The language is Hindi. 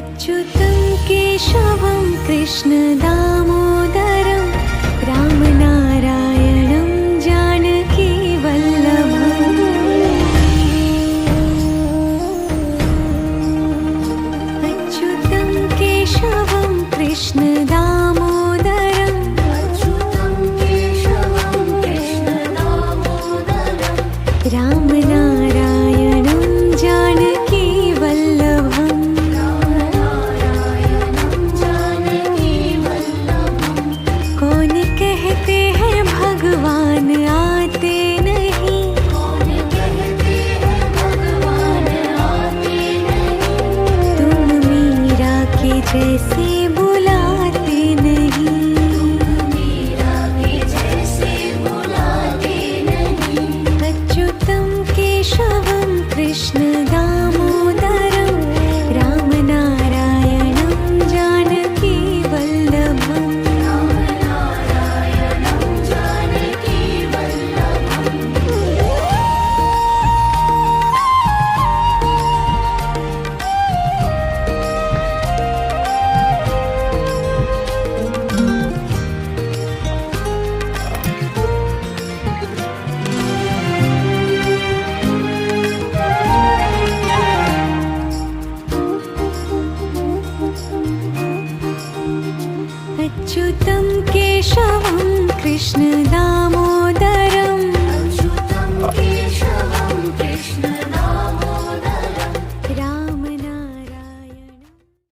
अच्युतं केशवं कृष्णदामोदरं रामनारायणं जानकीवल्लभम्। अच्युतं केशवं कृष्णदामोदरं रामनारायणं जानकीवल्लभम्। कौन कहते हैं भगवान आते नहीं, तुम मीरा के जैसे बुलाते नहीं। अच्युतं केशवं कृष्णदामोदरं रामनारायणं जानकीवल्लभम्। अच्युतं केशवं कृष्णदामोदरं